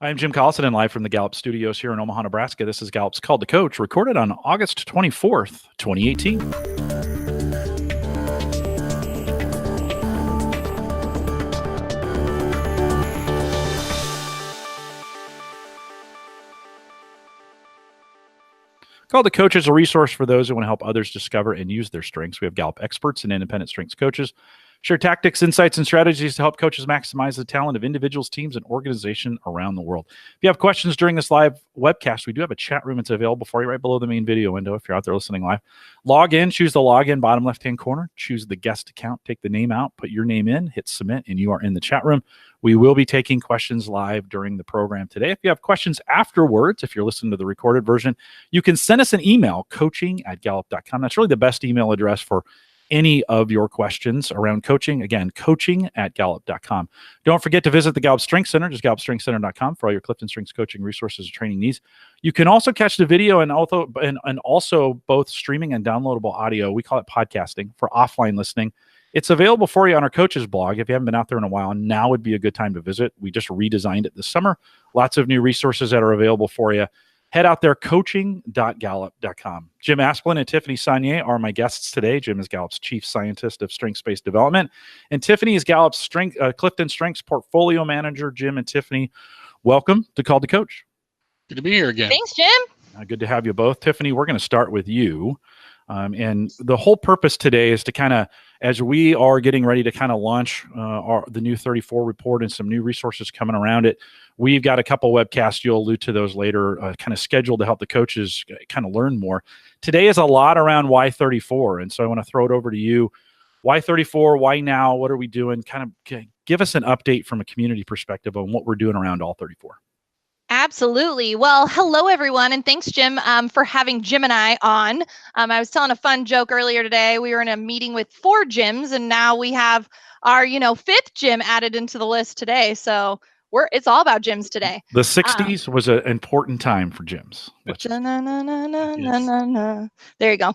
I'm Jim Collison and live from the Gallup studios here in Omaha, Nebraska. This is Gallup's Called to Coach, recorded on August 24th, 2018. Called to Coach is a resource for those who want to help others discover and use their strengths. We have Gallup experts and independent strengths coaches share tactics, insights, and strategies to help coaches maximize the talent of individuals, teams, and organizations around the world. If you have questions during this live webcast, we do have a chat room. It's available for you right below the main video window if you're out there listening live. Log in, choose the login bottom left-hand corner, choose the guest account, take the name out, put your name in, hit submit, and you are in the chat room. We will be taking questions live during the program today. If you have questions afterwards, if you're listening to the recorded version, you can send us an email, coaching@gallup.com. That's really the best email address for any of your questions around coaching. Again, coaching@gallup.com. Don't forget to visit the Gallup Strengths Center, just gallupstrengthscenter.com for all your Clifton Strengths coaching resources and training needs. You can also catch the video and also both streaming and downloadable audio. We call it podcasting for offline listening. It's available for you on our coaches blog. If you haven't been out there in a while, now would be a good time to visit. We just redesigned it this summer. Lots of new resources that are available for you. Head out there, coaching.gallup.com. Jim Asplund and Tiffany Saulnier are my guests today. Jim is Gallup's Chief Scientist of Strengths-Based Development, and Tiffany is Gallup's Clifton Strengths Portfolio Manager. Jim and Tiffany, welcome to Called to Coach. Good to be here again. Thanks, Jim. Good to have you both. Tiffany, we're going to start with you. And the whole purpose today is to kind of, as we are getting ready to kind of launch the new 34 report and some new resources coming around it, we've got a couple webcasts, you'll allude to those later, kind of scheduled to help the coaches kind of learn more. Today is a lot around why 34. And so I want to throw it over to you. Why 34? Why now? What are we doing? Kind of give us an update from a community perspective on what we're doing around all 34. Absolutely. Well, hello, everyone. And thanks, Jim, for having Jim and I on. I was telling a fun joke earlier today. We were in a meeting with 4 Jims, and now we have our, 5th Jim added into the list today. So it's all about gyms today. The 60s was an important time for gyms. There you go.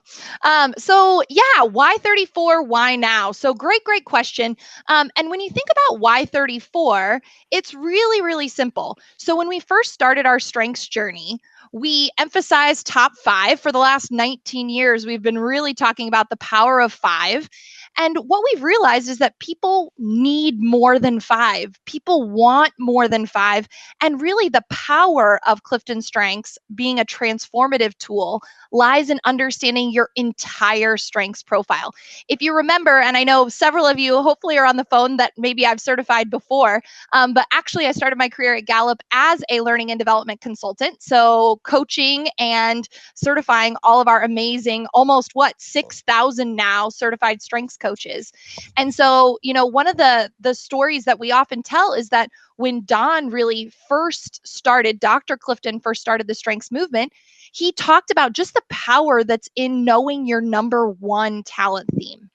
So yeah, why 34? Why now? So great question. And when you think about why 34, it's really, really simple. So when we first started our strengths journey, we emphasized top 5. For the last 19 years, we've been really talking about the power of 5. And what we've realized is that people need more than 5. People want more than 5. And really the power of Clifton Strengths being a transformative tool lies in understanding your entire strengths profile. If you remember, and I know several of you hopefully are on the phone that maybe I've certified before, but actually I started my career at Gallup as a learning and development consultant. So coaching and certifying all of our amazing, almost 6,000 now certified strengths coaches. And so, one of the stories that we often tell is that when Dr. Clifton first started the strengths movement, he talked about just the power that's in knowing your number 1 talent theme.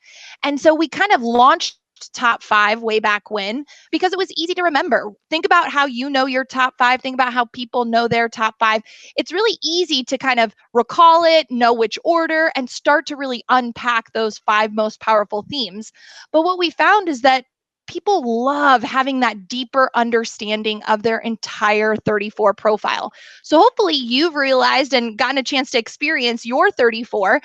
And so we kind of launched top 5 way back when, because it was easy to remember. Think about how you know your top 5. Think about how people know their top 5. It's really easy to kind of recall it, know which order, and start to really unpack those 5 most powerful themes. But what we found is that people love having that deeper understanding of their entire 34 profile. So hopefully you've realized and gotten a chance to experience your 34,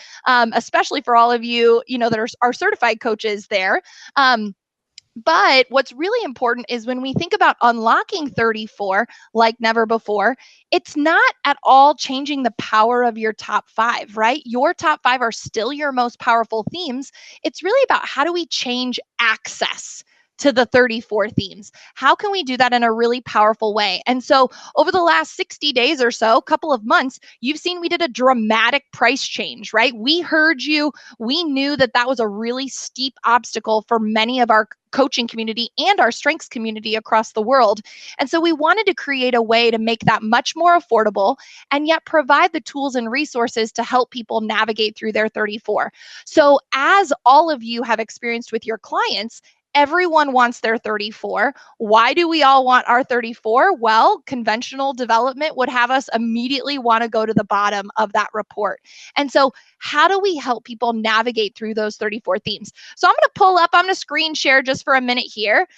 especially for all of you, that are certified coaches there. But what's really important is when we think about unlocking 34 like never before, it's not at all changing the power of your top 5, right? Your top 5 are still your most powerful themes. It's really about how do we change access to the 34 themes. How can we do that in a really powerful way? And so over the last 60 days or so, couple of months, you've seen we did a dramatic price change, right? We heard you. We knew that was a really steep obstacle for many of our coaching community and our strengths community across the world. And so we wanted to create a way to make that much more affordable and yet provide the tools and resources to help people navigate through their 34. So as all of you have experienced with your clients, Everyone wants their 34. Why do we all want our 34? Well, conventional development would have us immediately want to go to the bottom of that report. And so how do we help people navigate through those 34 themes? So I'm going to pull up, I'm going to screen share just for a minute here,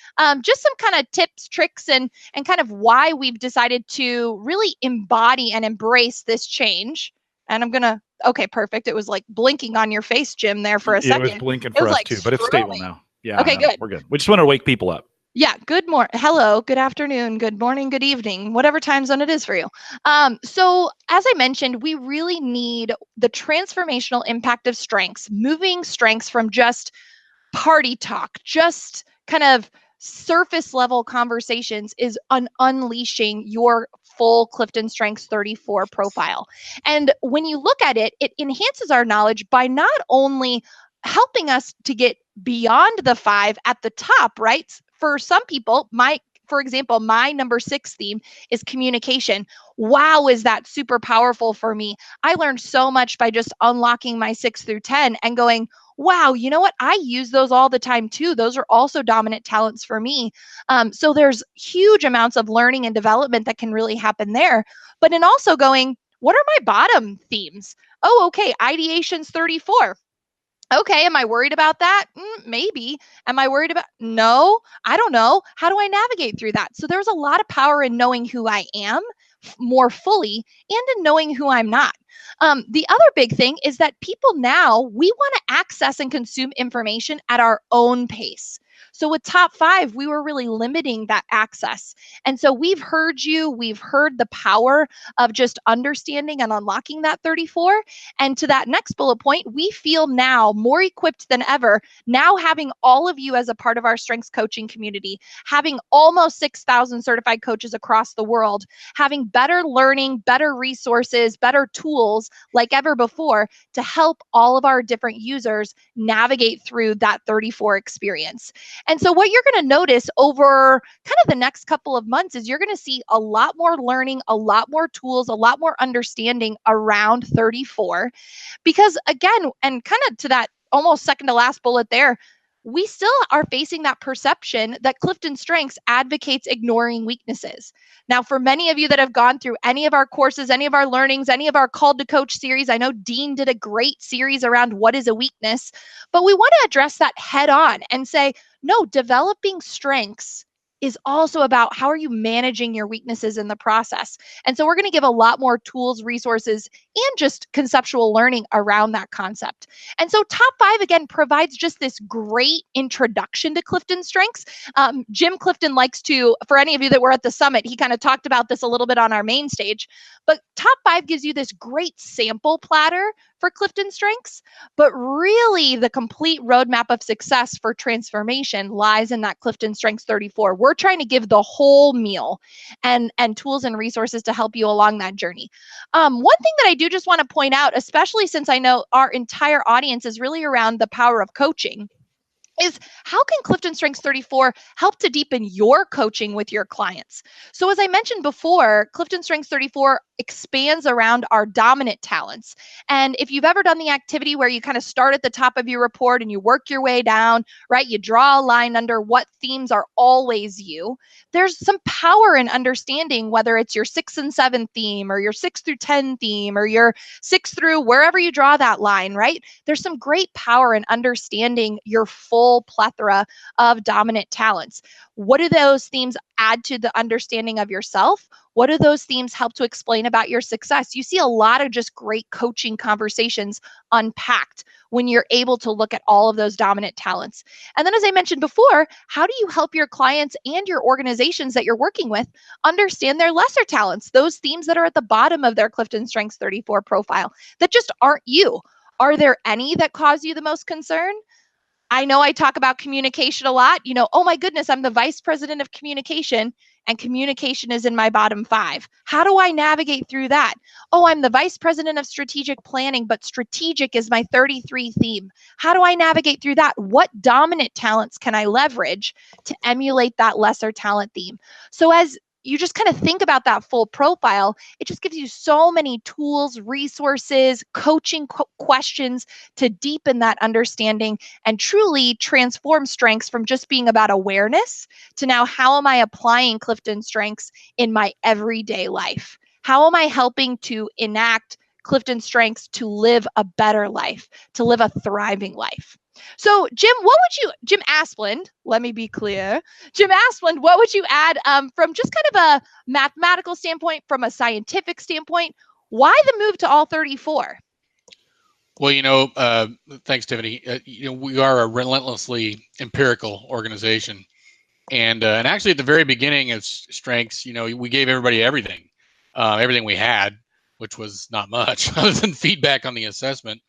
just some kind of tips, tricks, and kind of why we've decided to really embody and embrace this change. And I'm going to, okay, perfect. It was like blinking on your face, Jim, there for a second. It was blinking for us like too, but it's stable now. Yeah. Okay, good. We're good. We just want to wake people up. Yeah. Good morning. Hello. Good afternoon. Good morning. Good evening. Whatever time zone it is for you. So as I mentioned, we really need the transformational impact of strengths, moving strengths from just party talk, just kind of surface level conversations, is unleashing your full CliftonStrengths 34 profile. And when you look at it, it enhances our knowledge by not only helping us to get beyond the 5 at the top, right? For some people, for example, my number 6 theme is communication. Wow, is that super powerful for me? I learned so much by just unlocking my 6 through 10 and going, wow, you know what? I use those all the time too. Those are also dominant talents for me. So there's huge amounts of learning and development that can really happen there. But in also going, what are my bottom themes? Oh, okay, ideation's 34. Okay, am I worried about that? Maybe. Am I worried about? No, I don't know. How do I navigate through that? So there's a lot of power in knowing who I am more fully and in knowing who I'm not. The other big thing is that people now, we want to access and consume information at our own pace. So with top 5, we were really limiting that access. And so we've heard you, we've heard the power of just understanding and unlocking that 34. And to that next bullet point, we feel now more equipped than ever, now having all of you as a part of our strengths coaching community, having almost 6,000 certified coaches across the world, having better learning, better resources, better tools like ever before to help all of our different users navigate through that 34 experience. And so what you're going to notice over kind of the next couple of months is you're going to see a lot more learning, a lot more tools, a lot more understanding around 34. Because again, and kind of to that almost second to last bullet there, we still are facing that perception that CliftonStrengths advocates ignoring weaknesses. Now, for many of you that have gone through any of our courses, any of our learnings, any of our Called to Coach series, I know Dean did a great series around what is a weakness, but we want to address that head on and say, no, developing strengths is also about how are you managing your weaknesses in the process. And so we're going to give a lot more tools, resources, and just conceptual learning around that concept. And so top 5, again, provides just this great introduction to CliftonStrengths. Jim Clifton likes to, for any of you that were at the summit, he kind of talked about this a little bit on our main stage, but top 5 gives you this great sample platter for CliftonStrengths, but really the complete roadmap of success for transformation lies in that CliftonStrengths 34. We're trying to give the whole meal and tools and resources to help you along that journey. One thing that I do just want to point out, especially since I know our entire audience is really around the power of coaching, is how can CliftonStrengths 34 help to deepen your coaching with your clients? So as I mentioned before, CliftonStrengths 34 expands around our dominant talents. And if you've ever done the activity where you kind of start at the top of your report and you work your way down, right? You draw a line under what themes are always you. There's some power in understanding whether it's your 6 and 7 theme or your 6 through 10 theme or your 6 through wherever you draw that line, right? There's some great power in understanding your full plethora of dominant talents. What do those themes add to the understanding of yourself? What do those themes help to explain about your success? You see a lot of just great coaching conversations unpacked when you're able to look at all of those dominant talents. And then, as I mentioned before, how do you help your clients and your organizations that you're working with understand their lesser talents, those themes that are at the bottom of their CliftonStrengths 34 profile that just aren't you? Are there any that cause you the most concern? I know I talk about communication a lot. You know, oh my goodness, I'm the vice president of communication and communication is in my bottom 5. How do I navigate through that? Oh, I'm the vice president of strategic planning, but strategic is my 33 theme. How do I navigate through that? What dominant talents can I leverage to emulate that lesser talent theme? So as you just kind of think about that full profile, it just gives you so many tools, resources, coaching questions to deepen that understanding and truly transform strengths from just being about awareness to now, how am I applying Clifton Strengths in my everyday life? How am I helping to enact Clifton Strengths to live a better life, to live a thriving life? So Jim Asplund, let me be clear, Jim Asplund, what would you add from just kind of a mathematical standpoint, from a scientific standpoint? Why the move to all 34? Well, thanks, Tiffany. We are a relentlessly empirical organization. And actually at the very beginning of Strengths, we gave everybody everything we had, which was not much other than feedback on the assessment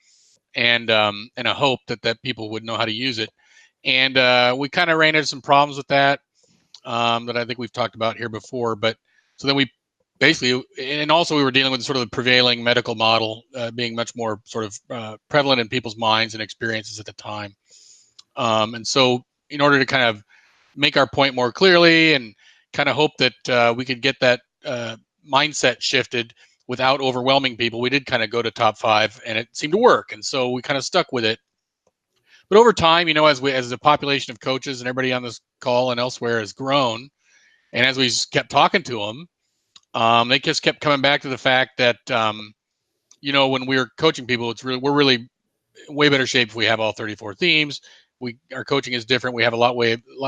and a hope that people would know how to use it. And we kind of ran into some problems with that that I think we've talked about here before. But so then we basically, and also we were dealing with sort of the prevailing medical model being much more sort of prevalent in people's minds and experiences at the time. And so in order to kind of make our point more clearly and kind of hope that we could get that mindset shifted without overwhelming people, we did kind of go to top 5, and it seemed to work. And so we kind of stuck with it. But over time, as the population of coaches and everybody on this call and elsewhere has grown, and as we kept talking to them, they just kept coming back to the fact that when we're coaching people, we're really way better shape if we have all 34 themes. Our coaching is different. We have a lot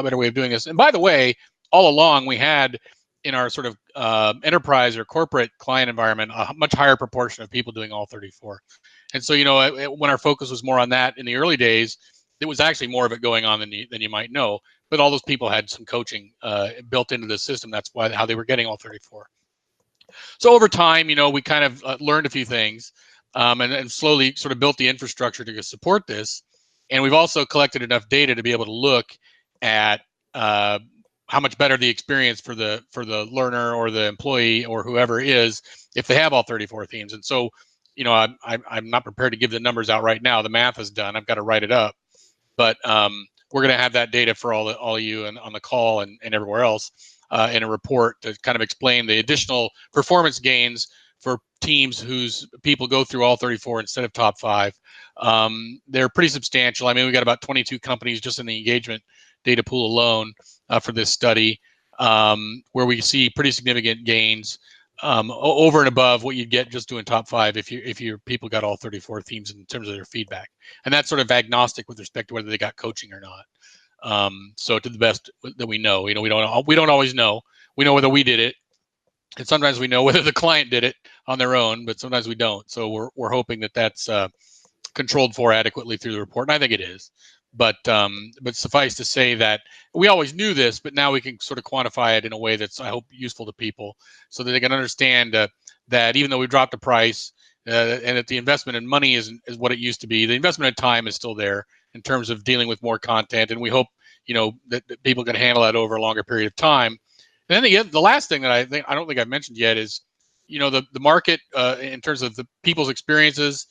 better way of doing this. And by the way, all along we had in our sort of enterprise or corporate client environment a much higher proportion of people doing all 34. And so when our focus was more on that in the early days, it was actually more of it going on than you might know. But all those people had some coaching built into the system. That's how they were getting all 34. So over time, we kind of learned a few things and slowly sort of built the infrastructure to support this. And we've also collected enough data to be able to look at how much better the experience for the learner or the employee or whoever is if they have all 34 themes. And so, I'm not prepared to give the numbers out right now. The math is done. I've got to write it up. But we're going to have that data for all of you and on the call and everywhere else in a report to kind of explain the additional performance gains for teams whose people go through all 34 instead of top 5. They're pretty substantial. I mean, we got about 22 companies just in the engagement data pool alone for this study, where we see pretty significant gains over and above what you'd get just doing top 5 if your people got all 34 themes in terms of their feedback. And that's sort of agnostic with respect to whether they got coaching or not. So to the best that we know, we don't always know. We know whether we did it, and sometimes we know whether the client did it on their own, but sometimes we don't. So we're hoping that that's controlled for adequately through the report, and I think it is. But suffice to say that we always knew this, but now we can sort of quantify it in a way that's, I hope, useful to people, so that they can understand that even though we dropped the price and that the investment in money is what it used to be, the investment in time is still there in terms of dealing with more content, and we hope that people can handle that over a longer period of time. And then the last thing that I don't think I've mentioned yet is, the market in terms of the people's experiences.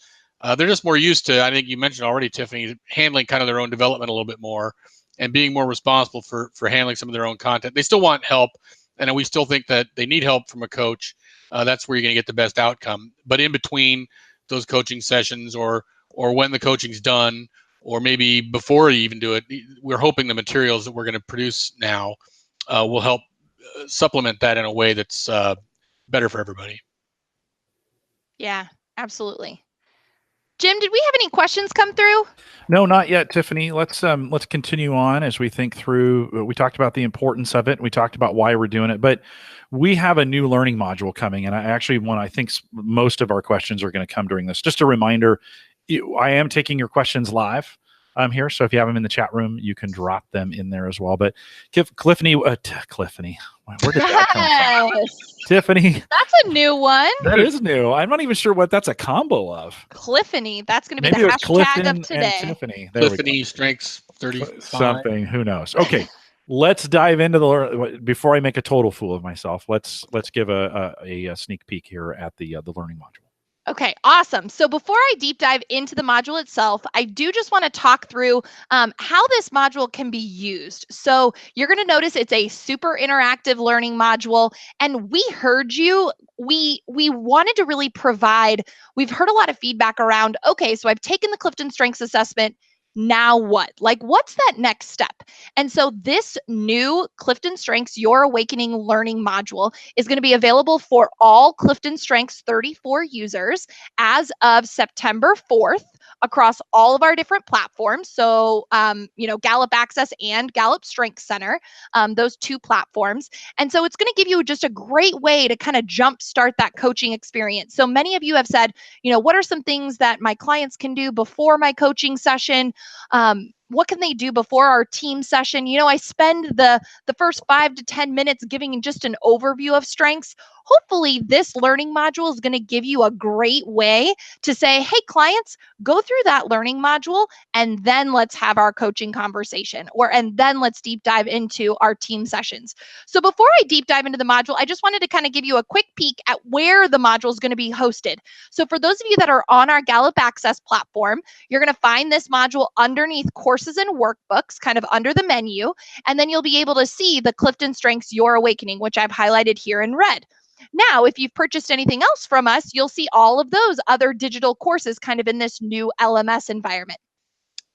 They're just more used to, I think you mentioned already, Tiffany, handling kind of their own development a little bit more and being more responsible for handling some of their own content. They still want help, and we still think that they need help from a coach. That's where you're going to get the best outcome. But in between those coaching sessions or when the coaching's done, or maybe before you even do it, we're hoping the materials that we're going to produce now will help supplement that in a way that's better for everybody. Yeah, absolutely. Jim, did we have any questions come through? No, not yet, Tiffany. Let's continue on as we think through. We talked about the importance of it. We talked about why we're doing it, but we have a new learning module coming, and I think most of our questions are going to come during this. Just a reminder, I am taking your questions live here, so if you have them in the chat room, you can drop them in there as well. But Clifton, where did that come from? Tiffany. That's a new one. That is new. I'm not even sure what that's a combo of. Cliffany. That's going to be Maybe the hashtag Clifton of today. And Tiffany. Clifton Strengths 35. Something. Who knows? Okay. Let's dive into before I make a total fool of myself. Let's give a sneak peek here at the learning module. Okay, awesome. So before I deep dive into the module itself, I do just want to talk through how this module can be used. So you're going to notice it's a super interactive learning module, and we heard you. We wanted to really provide. We've heard a lot of feedback around. Okay, so I've taken the Clifton Strengths Assessment. Now what? Like, what's that next step? And so this new Clifton Strengths Your Awakening learning module is going to be available for all Clifton Strengths 34 users as of September 4th across all of our different platforms. So, Gallup Access and Gallup Strength Center, those two platforms. And so it's going to give you just a great way to kind of jumpstart that coaching experience. So many of you have said, what are some things that my clients can do before my coaching session? What can they do before our team session? I spend the first 5 to 10 minutes giving just an overview of strengths. Hopefully this learning module is going to give you a great way to say, hey, clients, go through that learning module and then let's have our coaching conversation, and then let's deep dive into our team sessions. So before I deep dive into the module, I just wanted to kind of give you a quick peek at where the module is going to be hosted. So for those of you that are on our Gallup Access platform, you're going to find this module underneath courses and workbooks, kind of under the menu, and then you'll be able to see the Clifton Strengths Your Awakening, which I've highlighted here in red. Now, if you've purchased anything else from us, you'll see all of those other digital courses kind of in this new LMS environment.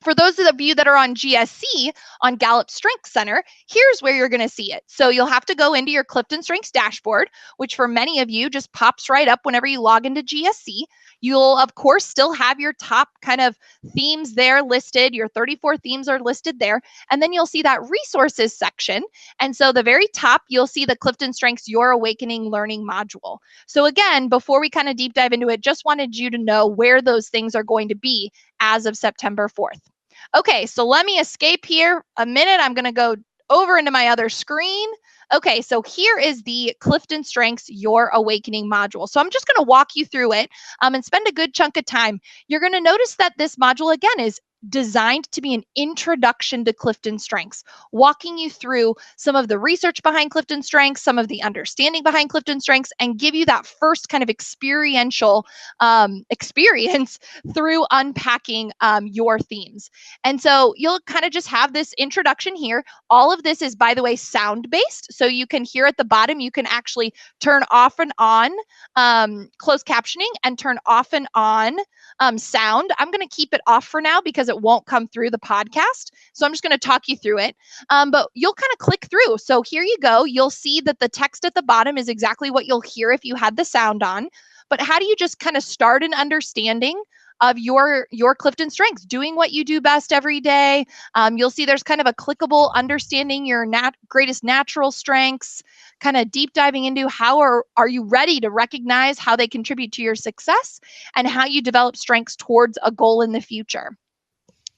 For those of you that are on GSC, on Gallup Strength Center, here's where you're going to see it. So you'll have to go into your Clifton Strengths dashboard, which for many of you just pops right up whenever you log into GSC. You'll, of course, still have your top kind of themes there listed. Your 34 themes are listed there. And then you'll see that resources section. And so the very top, you'll see the Clifton Strengths Your Awakening learning module. So again, before we kind of deep dive into it, just wanted you to know where those things are going to be as of September 4th. Okay, so let me escape here a minute. I'm going to go over into my other screen. Okay, so here is the Clifton Strengths Your Awakening module. So I'm just going to walk you through it and spend a good chunk of time. You're going to notice that this module, again, is designed to be an introduction to Clifton Strengths, walking you through some of the research behind Clifton Strengths, some of the understanding behind Clifton Strengths, and give you that first kind of experiential experience through unpacking your themes. And so you'll kind of just have this introduction here. All of this is, by the way, sound-based. So you can hear at the bottom, you can actually turn off and on closed captioning and turn off and on sound. I'm going to keep it off for now because it won't come through the podcast. So I'm just going to talk you through it. But you'll kind of click through. So here you go. You'll see that the text at the bottom is exactly what you'll hear if you had the sound on. But how do you just kind of start an understanding of your Clifton Strengths, doing what you do best every day? You'll see there's kind of a clickable understanding your greatest natural strengths, kind of deep diving into how are you ready to recognize how they contribute to your success and how you develop strengths towards a goal in the future.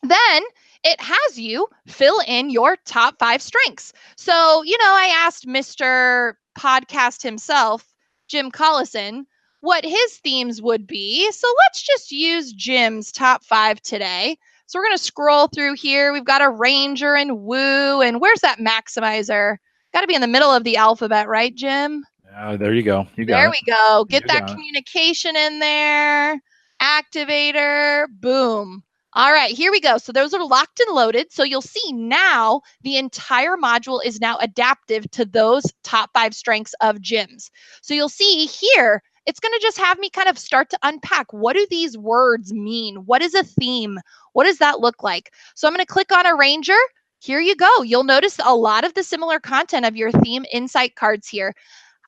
Then it has you fill in your top 5 strengths. So, I asked Mr. Podcast himself, Jim Collison, what his themes would be. So let's just use Jim's top 5 today. So we're going to scroll through here. We've got a Ranger and Woo. And where's that Maximizer? Got to be in the middle of the alphabet, right, Jim? There you go. There we go. Get that communication in there. Activator. Boom. All right, here we go. So those are locked and loaded. So you'll see now the entire module is now adaptive to those top 5 strengths of Jim's. So you'll see here, it's going to just have me kind of start to unpack. What do these words mean? What is a theme? What does that look like? So I'm going to click on a Ranger. Here you go. You'll notice a lot of the similar content of your theme insight cards here.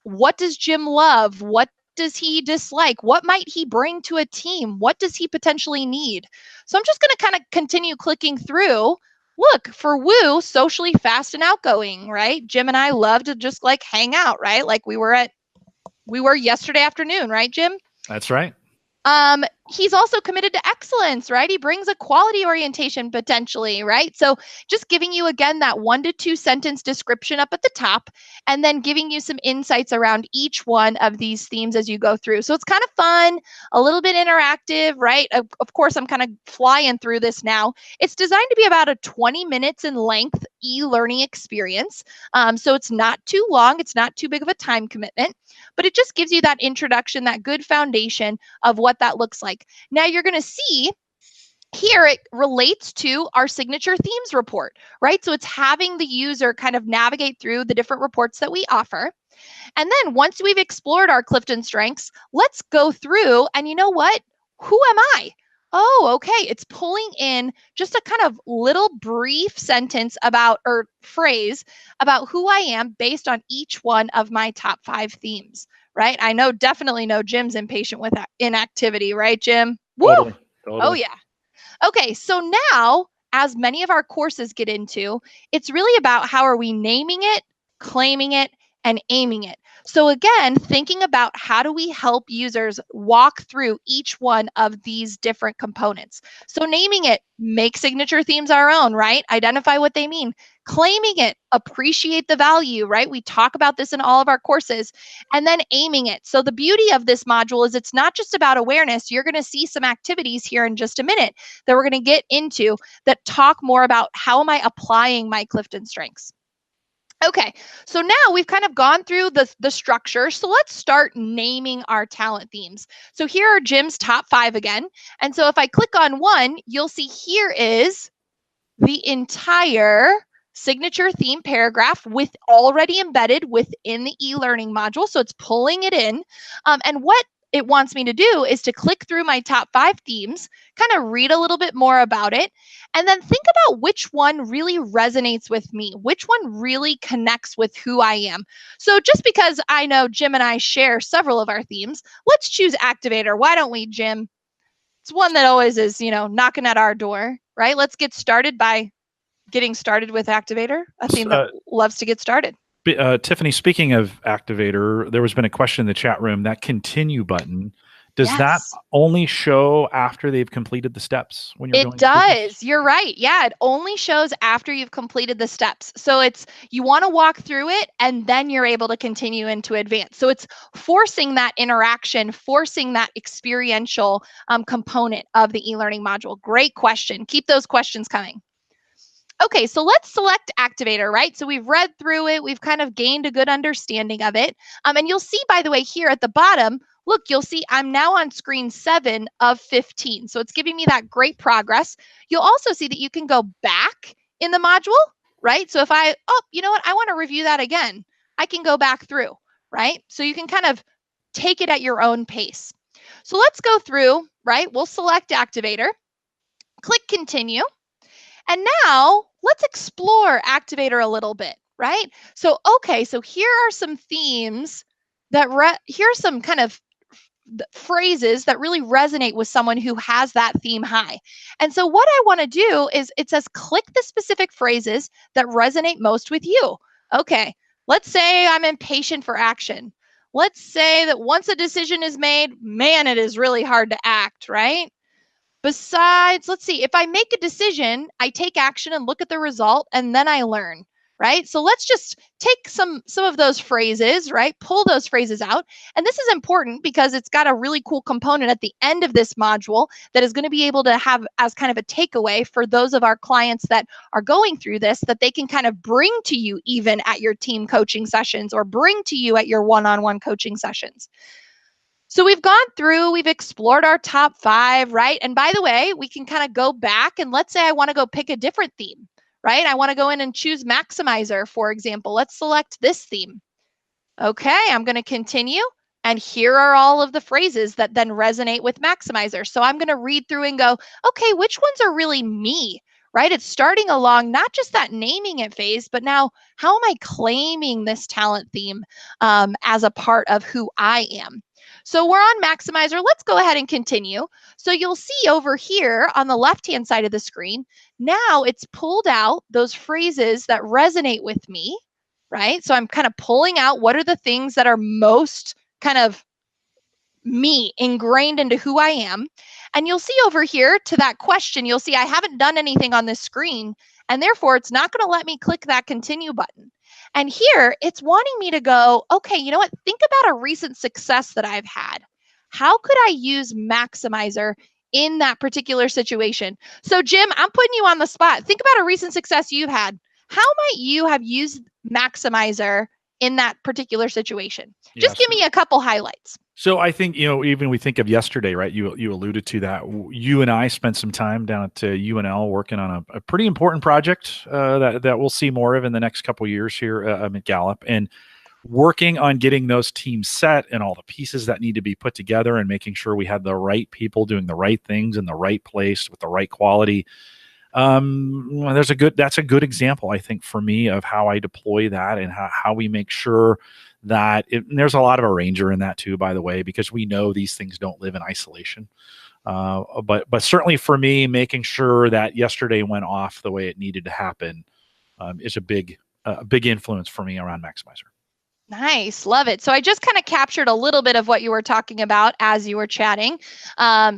What does Jim love? What does he dislike? What might he bring to a team? What does he potentially need? So I'm just going to kind of continue clicking through. Look, for Woo, socially fast and outgoing, right? Jim and I love to just like hang out, right? Like we were yesterday afternoon, right, Jim? That's right. he's also committed to excellence, right? He brings a quality orientation potentially, right? So just giving you, again, that 1 to 2 sentence description up at the top, and then giving you some insights around each one of these themes as you go through. So it's kind of fun, a little bit interactive, right? Of course, I'm kind of flying through this now. It's designed to be about a 20 minutes in length e-learning experience. So it's not too long. It's not too big of a time commitment, but it just gives you that introduction, that good foundation of what that looks like. Now you're going to see here it relates to our signature themes report, right? So it's having the user kind of navigate through the different reports that we offer. And then once we've explored our Clifton strengths, let's go through and you know what? Who am I? Oh, okay. It's pulling in just a kind of little brief sentence about, or phrase about who I am based on each one of my top 5 themes, right? I know, definitely know Jim's impatient with inactivity, right, Jim? Woo! Totally. Oh, yeah. Okay, so now, as many of our courses get into, it's really about how are we naming it, claiming it, and aiming it. So again, thinking about how do we help users walk through each one of these different components. So naming it, make signature themes our own, right? Identify what they mean. Claiming it, appreciate the value, right? We talk about this in all of our courses. And then aiming it. So the beauty of this module is it's not just about awareness. You're going to see some activities here in just a minute that we're going to get into that talk more about how am I applying my Clifton strengths. Okay, so now we've kind of gone through the structure. So let's start naming our talent themes. So here are Jim's top 5 again. And so if I click on one, you'll see here is the entire signature theme paragraph with already embedded within the e-learning module. So it's pulling it in. And what it wants me to do is to click through my top 5 themes, kind of read a little bit more about it, and then think about which one really resonates with me, which one really connects with who I am. So just because I know Jim and I share several of our themes, let's choose Activator. Why don't we, Jim? It's one that always is, knocking at our door, right? Let's get started by getting started with Activator, a theme that loves to get started. Tiffany, speaking of Activator, there has been a question in the chat room. That continue button, does that only show after they've completed the steps when you're going? It does. You're right. Yeah, it only shows after you've completed the steps. So you want to walk through it and then you're able to continue into advance. So it's forcing that interaction, forcing that experiential component of the e-learning module. Great question. Keep those questions coming. Okay, so let's select Activator, right? So we've read through it. We've kind of gained a good understanding of it. And you'll see, by the way, here at the bottom, look, you'll see I'm now on screen 7 of 15. So it's giving me that great progress. You'll also see that you can go back in the module, right? So if you know what? I want to review that again. I can go back through, right? So you can kind of take it at your own pace. So let's go through, right? We'll select Activator, click Continue. And now let's explore Activator a little bit, right? So, okay, so here are some themes that, here are some kind of phrases that really resonate with someone who has that theme high. And so what I want to do is it says, click the specific phrases that resonate most with you. Okay, let's say I'm impatient for action. Let's say that once a decision is made, man, it is really hard to act, right? Besides, let's see, if I make a decision, I take action and look at the result, and then I learn, right? So let's just take some of those phrases, right? Pull those phrases out. And this is important because it's got a really cool component at the end of this module that is going to be able to have as kind of a takeaway for those of our clients that are going through this, that they can kind of bring to you even at your team coaching sessions or bring to you at your one-on-one coaching sessions. So we've gone through, we've explored our top 5, right? And by the way, we can kind of go back and let's say I want to go pick a different theme, right? I want to go in and choose Maximizer, for example. Let's select this theme. Okay, I'm going to continue. And here are all of the phrases that then resonate with Maximizer. So I'm going to read through and go, okay, which ones are really me, right? It's starting along not just that naming it phase, but now how am I claiming this talent theme as a part of who I am? So we're on Maximizer. Let's go ahead and continue. So you'll see over here on the left-hand side of the screen, now it's pulled out those phrases that resonate with me, right? So I'm kind of pulling out what are the things that are most kind of me, ingrained into who I am. And you'll see over here to that question, you'll see I haven't done anything on this screen, and therefore it's not going to let me click that continue button. And here it's wanting me to go, okay, you know what? Think about a recent success that I've had. How could I use Maximizer in that particular situation? So Jim, I'm putting you on the spot. Think about a recent success you've had. How might you have used Maximizer in that particular situation? Just give me a couple highlights. So I think, even we think of yesterday, right? You alluded to that. You and I spent some time down at UNL working on a pretty important project that we'll see more of in the next couple of years here at Gallup, and working on getting those teams set and all the pieces that need to be put together and making sure we had the right people doing the right things in the right place with the right quality. That's a good example, I think, for me of how I deploy that and how we make sure that and there's a lot of arranger in that too, by the way, because we know these things don't live in isolation. But certainly for me, making sure that yesterday went off the way it needed to happen is a big influence for me around Maximizer. Nice. Love it. So I just kind of captured a little bit of what you were talking about as you were chatting.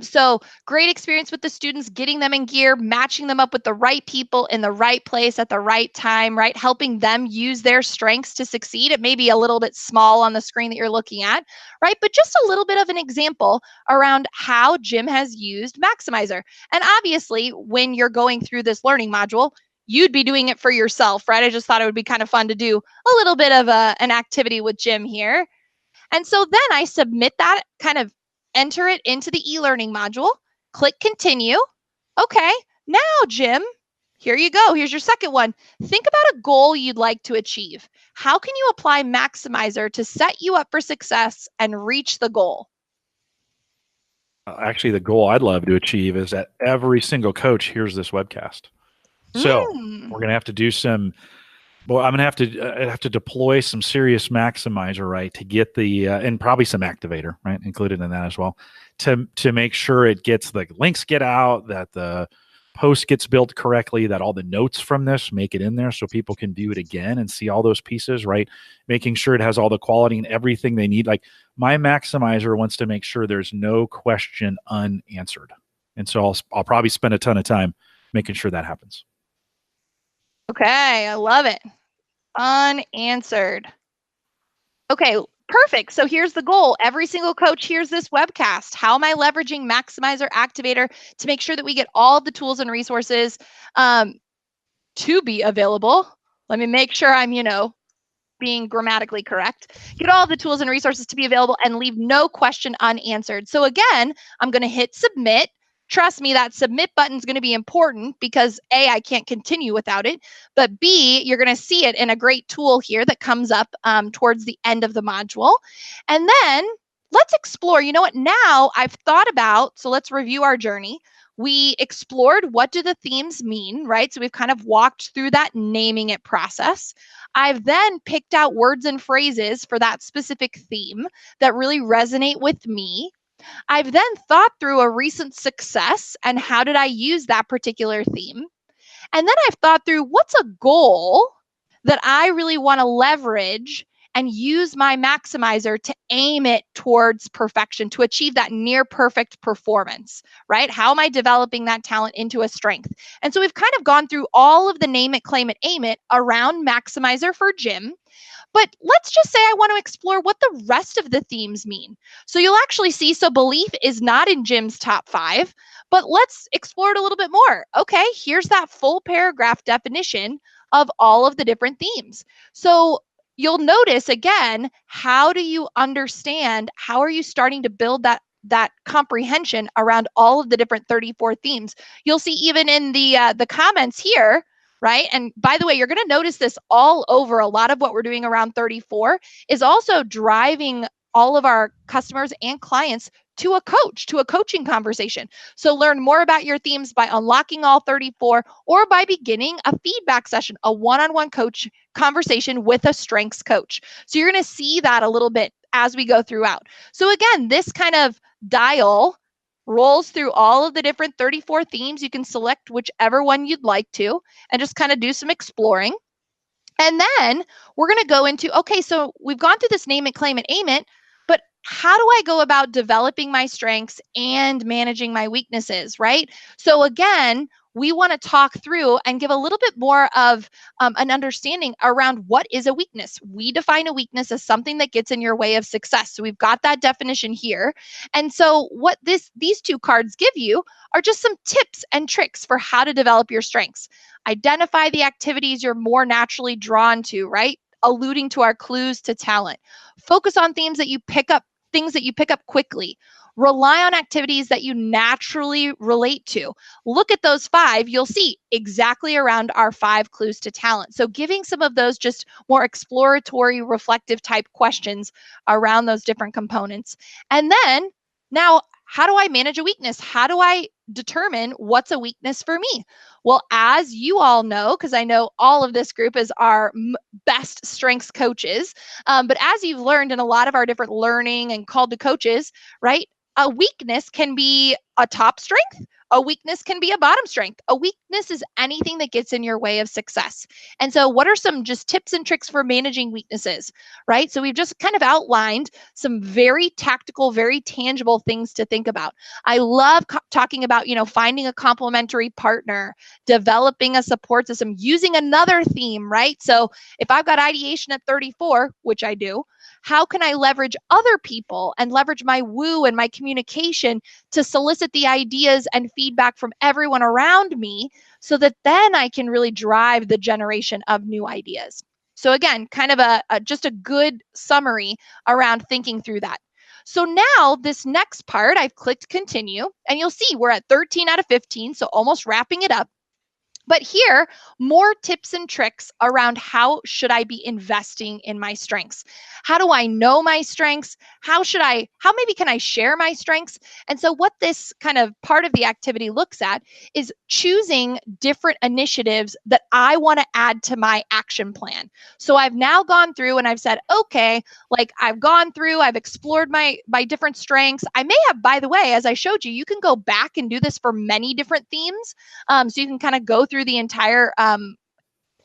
So great experience with the students, getting them in gear, matching them up with the right people in the right place at the right time, right? Helping them use their strengths to succeed. It may be a little bit small on the screen that you're looking at, right? But just a little bit of an example around how Jim has used Maximizer. And obviously, when you're going through this learning module, you'd be doing it for yourself, right? I just thought it would be kind of fun to do a little bit of an activity with Jim here. And so then I submit that, kind of enter it into the e-learning module, click continue. Okay, now Jim, here you go. Here's your second one. Think about a goal you'd like to achieve. How can you apply Maximizer to set you up for success and reach the goal? Actually, the goal I'd love to achieve is that every single coach hears this webcast. So we're going to have to do I'm going to have to deploy some serious Maximizer, right, to get the and probably some Activator, right, included in that as well, to make sure it gets the links get out, that the post gets built correctly, that all the notes from this make it in there so people can view it again and see all those pieces, right? Making sure it has all the quality and everything they need. Like my Maximizer wants to make sure there's no question unanswered, and so I'll probably spend a ton of time making sure that happens. Okay, I love it. Unanswered. Okay, perfect. So here's the goal. Every single coach hears this webcast. How am I leveraging Maximizer Activator to make sure that we get all the tools and resources to be available? Let me make sure I'm, being grammatically correct. Get all the tools and resources to be available and leave no question unanswered. So again, I'm going to hit submit. Trust me, that submit button is going to be important because A, I can't continue without it, but B, you're going to see it in a great tool here that comes up towards the end of the module. And then let's explore, you know what, now I've thought about, so let's review our journey. We explored what do the themes mean, right? So we've kind of walked through that naming it process. I've then picked out words and phrases for that specific theme that really resonate with me. I've then thought through a recent success and how did I use that particular theme. And then I've thought through what's a goal that I really want to leverage and use my Maximizer to aim it towards perfection, to achieve that near perfect performance, right? How am I developing that talent into a strength? And so we've kind of gone through all of the name it, claim it, aim it around Maximizer for Jim. But let's just say I want to explore what the rest of the themes mean. So you'll actually see, so belief is not in Jim's top 5, but let's explore it a little bit more. Okay, here's that full paragraph definition of all of the different themes. So you'll notice again, how do you understand, how are you starting to build that comprehension around all of the different 34 themes? You'll see even in the comments here, right? And by the way, you're going to notice this all over. A lot of what we're doing around 34 is also driving all of our customers and clients to a coach, to a coaching conversation. So learn more about your themes by unlocking all 34 or by beginning a feedback session, a one-on-one coach conversation with a strengths coach. So you're going to see that a little bit as we go throughout. So again, this kind of dial rolls through all of the different 34 themes. You can select whichever one you'd like to and just kind of do some exploring. And then we're going to go into, okay, so we've gone through this name it, claim it, aim it, but how do I go about developing my strengths and managing my weaknesses, right? So again, we want to talk through and give a little bit more of an understanding around what is a weakness. We define a weakness as something that gets in your way of success. So we've got that definition here. And so what these two cards give you are just some tips and tricks for how to develop your strengths. Identify the activities you're more naturally drawn to, right? Alluding to our clues to talent. Focus on things that you pick up quickly. Rely on activities that you naturally relate to. Look at those 5, you'll see exactly around our 5 clues to talent. So giving some of those just more exploratory, reflective type questions around those different components. And then now, how do I manage a weakness? How do I determine what's a weakness for me? Well, as you all know, because I know all of this group is our best strengths coaches, but as you've learned in a lot of our different learning and called to coaches, right? A weakness can be a top strength. A weakness can be a bottom strength. A weakness is anything that gets in your way of success. And so what are some just tips and tricks for managing weaknesses, right? So we've just kind of outlined some very tactical, very tangible things to think about. I love talking about, finding a complementary partner, developing a support system, using another theme, right? So if I've got ideation at 34, which I do, how can I leverage other people and leverage my woo and my communication to solicit the ideas and feedback from everyone around me so that then I can really drive the generation of new ideas? So again, kind of just a good summary around thinking through that. So now this next part, I've clicked continue, and you'll see we're at 13 out of 15, so almost wrapping it up. But here, more tips and tricks around how should I be investing in my strengths? How do I know my strengths? How maybe can I share my strengths? And so what this kind of part of the activity looks at is choosing different initiatives that I want to add to my action plan. So I've now gone through and I've said, okay, like I've gone through, I've explored my different strengths. I may have, by the way, as I showed you, you can go back and do this for many different themes. So you can kind of go through the entire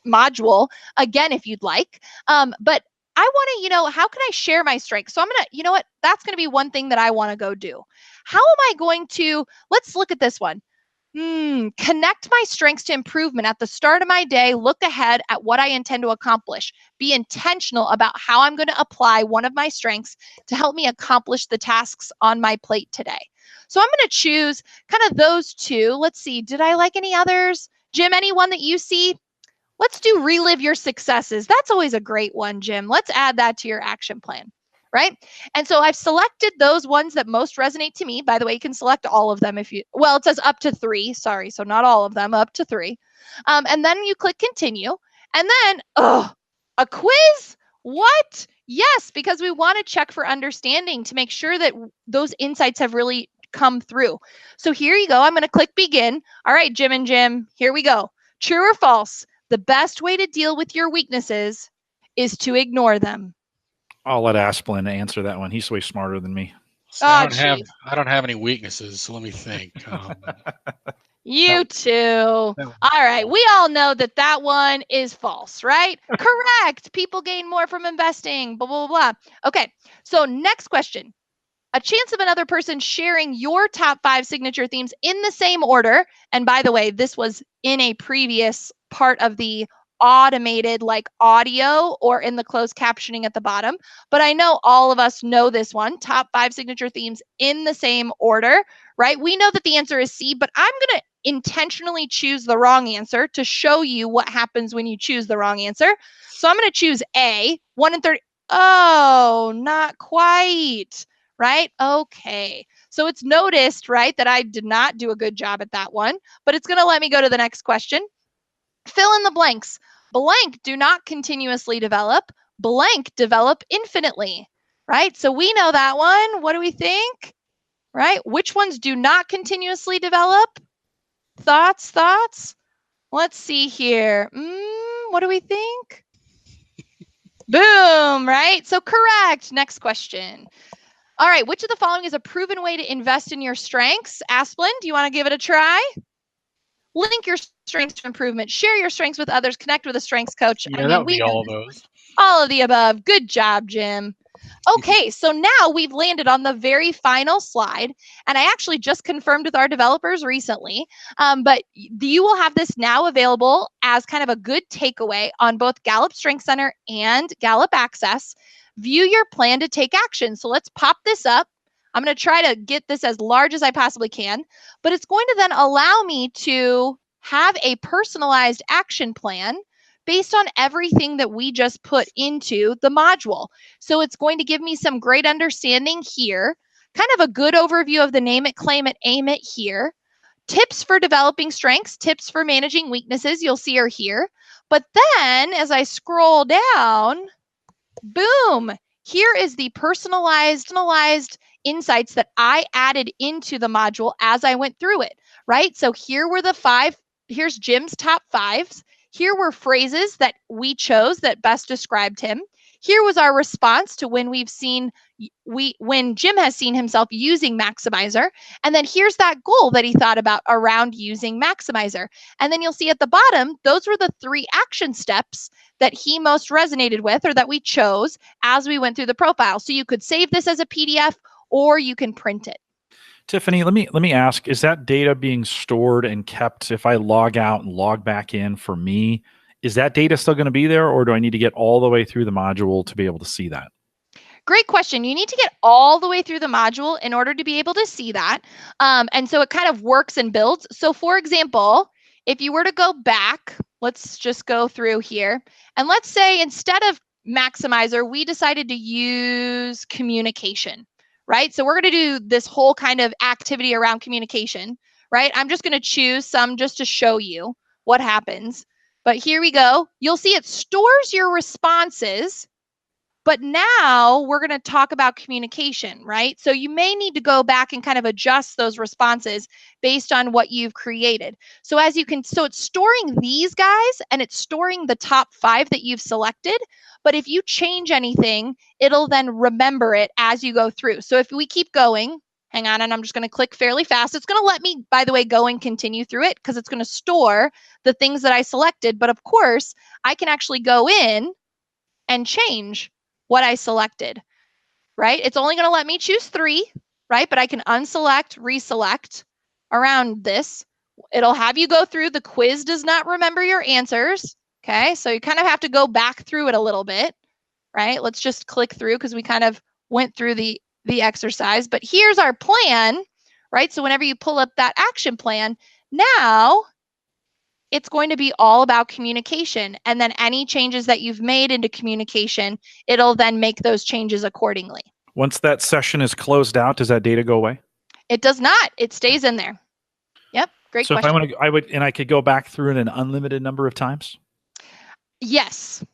module again if you'd like. But I want to, how can I share my strengths? So I'm going to, that's going to be one thing that I want to go do. How am I going to, let's look at this one. Connect my strengths to improvement at the start of my day. Look ahead at what I intend to accomplish. Be intentional about how I'm going to apply one of my strengths to help me accomplish the tasks on my plate today. So I'm going to choose kind of those 2. Let's see. Did I like any others? Jim, anyone that you see? Let's do relive your successes. That's always a great one, Jim. Let's add that to your action plan, right? And so I've selected those ones that most resonate to me. By the way, you can select all of them if you, well, it says up to 3. Sorry, so not all of them, up to 3. And then you click continue. And then, a quiz? What? Yes, because we want to check for understanding to make sure that those insights have really come through. So here you go. I'm going to click begin. All right, Jim and Jim, here we go. True or false? The best way to deal with your weaknesses is to ignore them. I'll let Asplund answer that one. He's way smarter than me. So I don't have any weaknesses, so let me think. You too. All right. We all know that one is false, right? Correct. People gain more from investing, blah, blah, blah. Okay. So next question. A chance of another person sharing your top 5 signature themes in the same order. And by the way, this was in a previous part of the automated like audio or in the closed captioning at the bottom. But I know all of us know this one, top 5 signature themes in the same order, right? We know that the answer is C, but I'm going to intentionally choose the wrong answer to show you what happens when you choose the wrong answer. So I'm going to choose A, 1 in 30. Oh, not quite. Right? Okay. So it's noticed, right, that I did not do a good job at that one, but it's going to let me go to the next question. Fill in the blanks. Blank do not continuously develop. Blank develop infinitely, right? So we know that one. What do we think? Right? Which ones do not continuously develop? Thoughts? Let's see here. What do we think? Boom, right? So correct. Next question. All right, which of the following is a proven way to invest in your strengths? Asplund, do you want to give it a try? Link your strengths to improvement. Share your strengths with others. Connect with a strengths coach. Yeah, that would be all of those. All of the above. Good job, Jim. Okay, so now we've landed on the very final slide, and I actually just confirmed with our developers recently, but you will have this now available as kind of a good takeaway on both Gallup Strength Center and Gallup Access. View your plan to take action. So let's pop this up. I'm going to try to get this as large as I possibly can, but it's going to then allow me to have a personalized action plan based on everything that we just put into the module. So it's going to give me some great understanding here, kind of a good overview of the name it, claim it, aim it here. Tips for developing strengths, tips for managing weaknesses, you'll see are here. But then as I scroll down, boom, here is the personalized insights that I added into the module as I went through it, right? So here were the 5, here's Jim's top 5s. Here were phrases that we chose that best described him. Here was our response to when when Jim has seen himself using Maximizer. And then here's that goal that he thought about around using Maximizer. And then you'll see at the bottom, those were the 3 action steps that he most resonated with or that we chose as we went through the profile. So you could save this as a PDF or you can print it. Tiffany, let me ask, is that data being stored and kept if I log out and log back in for me? Is that data still going to be there, or do I need to get all the way through the module to be able to see that? Great question. You need to get all the way through the module in order to be able to see that. And so it kind of works and builds. So for example, if you were to go back, let's just go through here. And let's say instead of Maximizer, we decided to use communication, right? So we're going to do this whole kind of activity around communication, right? I'm just going to choose some just to show you what happens. But here we go. You'll see it stores your responses. But now we're going to talk about communication, right? So you may need to go back and kind of adjust those responses based on what you've created. So as you can, so it's storing these guys and it's storing the top 5 that you've selected. But if you change anything, it'll then remember it as you go through. So if we keep going, hang on, and I'm just going to click fairly fast. It's going to let me, by the way, go and continue through it because it's going to store the things that I selected. But of course, I can actually go in and change what I selected, right? It's only going to let me choose 3, right? But I can unselect, reselect around this. It'll have you go through. The quiz does not remember your answers, okay? So you kind of have to go back through it a little bit, right? Let's just click through because we kind of went through the exercise. But here's our plan, right? So whenever you pull up that action plan, now it's going to be all about communication. And then any changes that you've made into communication, it'll then make those changes accordingly. Once that session is closed out, does that data go away? It does not. It stays in there. Yep. Great question. So if I want to, I could go back through it an unlimited number of times? Yes.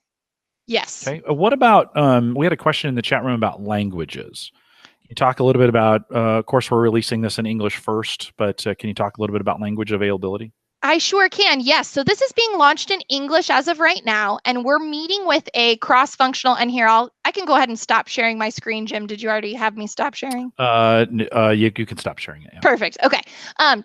Yes. Okay. What about, we had a question in the chat room about languages. Can you talk a little bit about, of course, we're releasing this in English first, but can you talk a little bit about language availability? I sure can. Yes. So this is being launched in English as of right now, and we're meeting with a cross-functional. And here, I can go ahead and stop sharing my screen. Jim, did you already have me stop sharing? You can stop sharing it. Yeah. Perfect. Okay.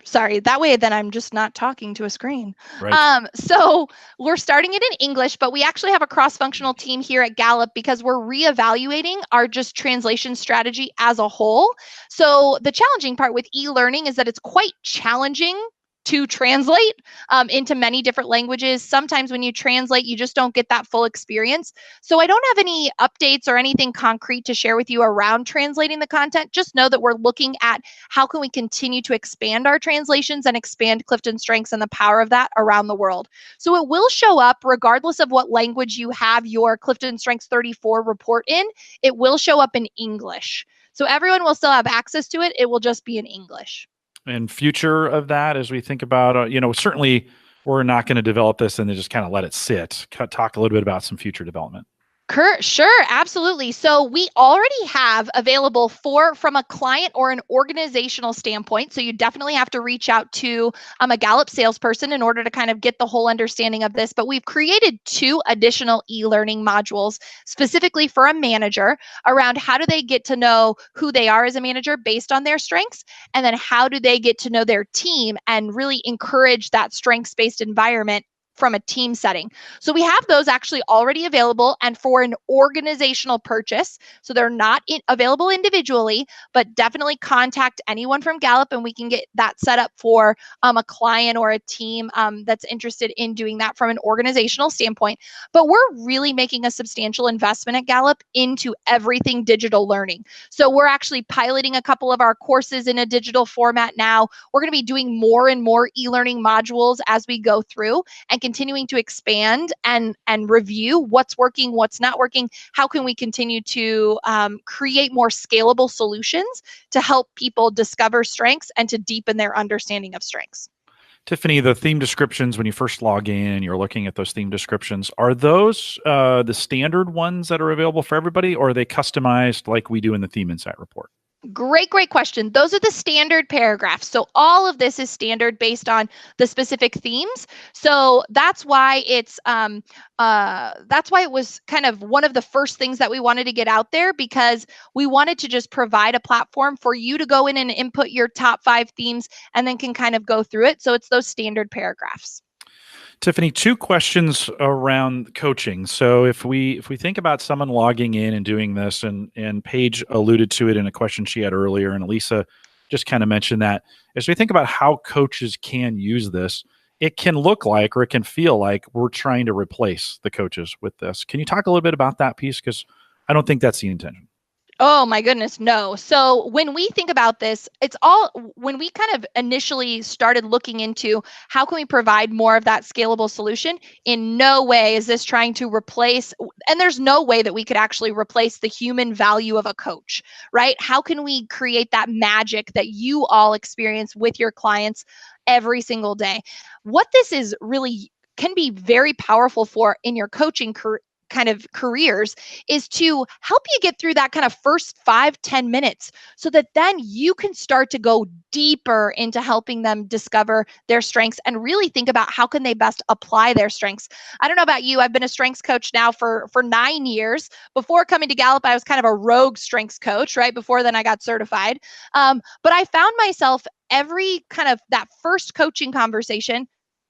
Sorry. That way, then I'm just not talking to a screen. Right. So we're starting it in English, but we actually have a cross-functional team here at Gallup because we're reevaluating our just translation strategy as a whole. So the challenging part with e-learning is that it's quite challenging to translate into many different languages. Sometimes when you translate, you just don't get that full experience. So I don't have any updates or anything concrete to share with you around translating the content. Just know that we're looking at how can we continue to expand our translations and expand Clifton Strengths and the power of that around the world. So it will show up regardless of what language you have your Clifton Strengths 34 report in. It will show up in English. So everyone will still have access to it. It will just be in English. And future of that, as we think about, certainly we're not going to develop this and then just kind of let it sit. Talk a little bit about some future development. Sure, absolutely. So we already have available from a client or an organizational standpoint. So you definitely have to reach out to a Gallup salesperson in order to kind of get the whole understanding of this. But we've created 2 additional e-learning modules specifically for a manager around how do they get to know who they are as a manager based on their strengths, and then how do they get to know their team and really encourage that strengths-based environment from a team setting. So we have those actually already available and for an organizational purchase. So they're not available individually, but definitely contact anyone from Gallup and we can get that set up for a client or a team that's interested in doing that from an organizational standpoint. But we're really making a substantial investment at Gallup into everything digital learning. So we're actually piloting a couple of our courses in a digital format now. We're going to be doing more and more e-learning modules as we go through and continuing to expand and review what's working, what's not working. How can we continue to create more scalable solutions to help people discover strengths and to deepen their understanding of strengths? Tiffany, the theme descriptions, when you first log in, you're looking at those theme descriptions. Are those the standard ones that are available for everybody, or are they customized like we do in the Theme Insight report? Great question. Those are the standard paragraphs. So all of this is standard based on the specific themes. So that's why it was kind of one of the first things that we wanted to get out there, because we wanted to just provide a platform for you to go in and input your top 5 themes and then can kind of go through it. So it's those standard paragraphs. Tiffany, 2 questions around coaching. So if we think about someone logging in and doing this, and Paige alluded to it in a question she had earlier, and Elisa just kind of mentioned that, as we think about how coaches can use this, it can look like, or it can feel like, we're trying to replace the coaches with this. Can you talk a little bit about that piece? Because I don't think that's the intention. Oh my goodness, no. So when we think about this, when we kind of initially started looking into how can we provide more of that scalable solution, in no way is this trying to replace, and there's no way that we could actually replace the human value of a coach, right? How can we create that magic that you all experience with your clients every single day? What this is really can be very powerful for in your coaching kind of careers is to help you get through that kind of first 5-10 minutes so that then you can start to go deeper into helping them discover their strengths and really think about how can they best apply their strengths. I don't know about you, I've been a strengths coach now for 9 years. Before coming to Gallup, I was kind of a rogue strengths coach, right? Before then I got certified. But I found myself every kind of that first coaching conversation,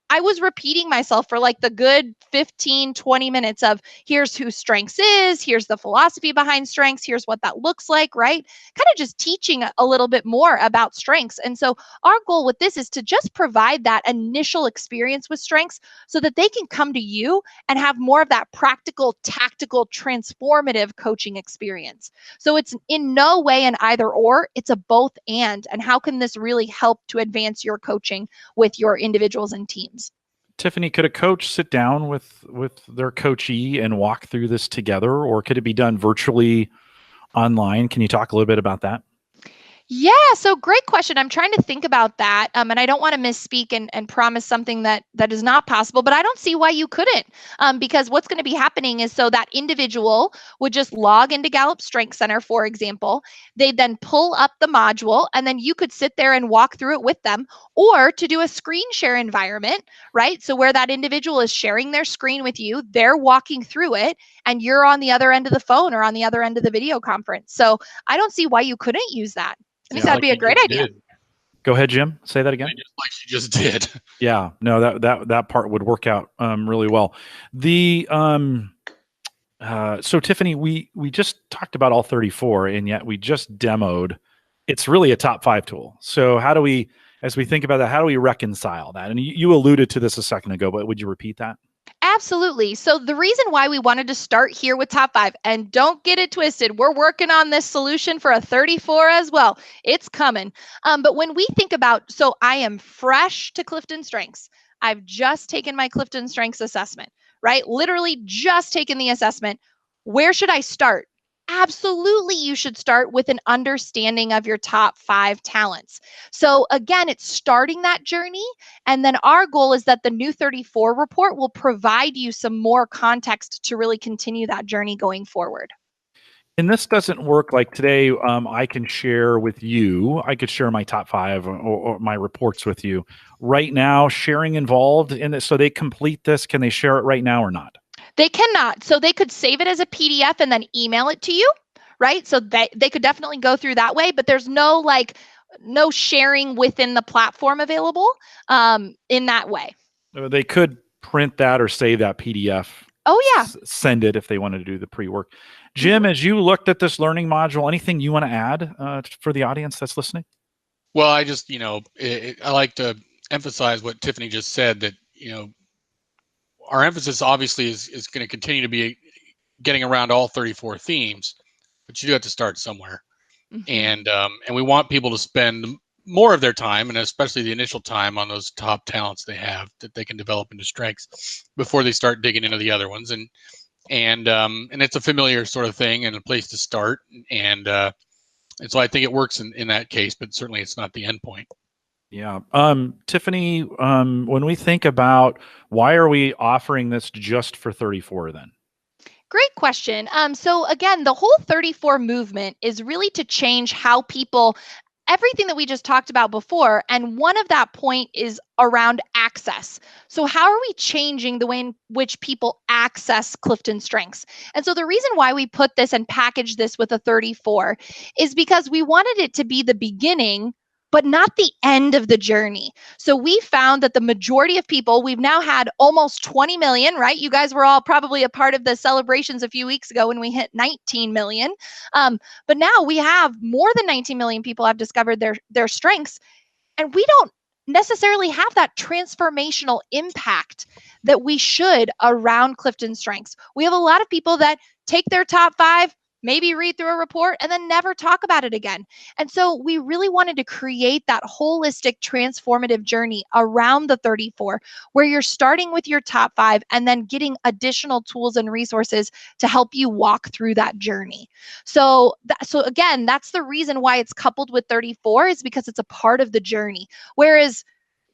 I was repeating myself for like the good 15-20 minutes of here's who strengths is, here's the philosophy behind strengths, here's what that looks like, right? Kind of just teaching a little bit more about strengths. And so our goal with this is to just provide that initial experience with strengths so that they can come to you and have more of that practical, tactical, transformative coaching experience. So it's in no way an either or, it's a both and. And how can this really help to advance your coaching with your individuals and teams? Tiffany, could a coach sit down with their coachee and walk through this together, or could it be done virtually online? Can you talk a little bit about that? Yeah, so great question. I'm trying to think about that, and I don't want to misspeak and promise something that is not possible, but I don't see why you couldn't, because what's going to be happening is, so that individual would just log into Gallup Strength Center, for example. They'd then pull up the module, and then you could sit there and walk through it with them, or to do a screen share environment, right? So where that individual is sharing their screen with you, they're walking through it, and you're on the other end of the phone or on the other end of the video conference. So I don't see why you couldn't use that. I think that'd be a great idea. Go ahead, Jim. Say that again. Just like she just did. Yeah, no, that part would work out really well. The so Tiffany, we just talked about all 34, and yet we just demoed. It's really a top 5 tool. So how do we, as we think about that, how do we reconcile that? And you alluded to this a second ago, but would you repeat that? Absolutely. So the reason why we wanted to start here with top 5, and don't get it twisted, we're working on this solution for a 34 as well. It's coming. But when we think about, so I am fresh to Clifton Strengths. I've just taken my Clifton Strengths assessment, right? Literally just taken the assessment. Where should I start? Absolutely, you should start with an understanding of your top 5 talents. So again, it's starting that journey. And then our goal is that the new 34 report will provide you some more context to really continue that journey going forward. And this doesn't work like today. I can share with you, I could share my top 5 or my reports with you. Right now, sharing involved in this, so they complete this, can they share it right now or not? They cannot. So they could save it as a PDF and then email it to you, right? So they could definitely go through that way, but there's no sharing within the platform available in that way. They could print that or save that PDF. Oh yeah. Send it if they wanted to do the pre-work. Jim, as you looked at this learning module, anything you want to add for the audience that's listening? Well, I just, I like to emphasize what Tiffany just said, that, our emphasis obviously is going to continue to be getting around all 34 themes, but you do have to start somewhere. And we want people to spend more of their time, and especially the initial time, on those top talents they have that they can develop into strengths before they start digging into the other ones. And it's a familiar sort of thing and a place to start. And so I think it works in that case, but certainly it's not the end point. Yeah. Tiffany, when we think about why are we offering this just for 34 then? Great question. So again, the whole 34 movement is really to change how people, everything that we just talked about before. And one of that point is around access. So how are we changing the way in which people access Clifton Strengths? And so the reason why we put this and package this with a 34 is because we wanted it to be the beginning, but not the end of the journey. So we found that the majority of people, we've now had almost 20 million, right? You guys were all probably a part of the celebrations a few weeks ago when we hit 19 million. But now we have more than 19 million people have discovered their strengths. And we don't necessarily have that transformational impact that we should around Clifton Strengths. We have a lot of people that take their top 5, maybe read through a report, and then never talk about it again. And so we really wanted to create that holistic transformative journey around the 34, where you're starting with your top 5 and then getting additional tools and resources to help you walk through that journey. So again, that's the reason why it's coupled with 34, is because it's a part of the journey. Whereas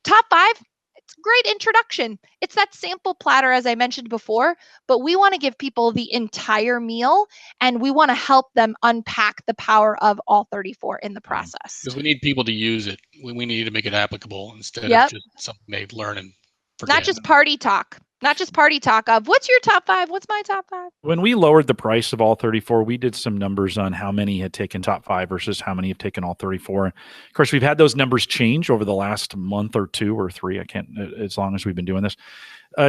top 5, it's a great introduction. It's that sample platter, as I mentioned before, but we want to give people the entire meal, and we want to help them unpack the power of all 34 in the process. Because we need people to use it. We need to make it applicable instead of just something they learn and forget. Not just party talk. Not just party talk of what's your top 5? What's my top 5? When we lowered the price of all 34, we did some numbers on how many had taken top 5 versus how many have taken all 34. Of course, we've had those numbers change over the last month or 2 or 3. I can't, as long as we've been doing this.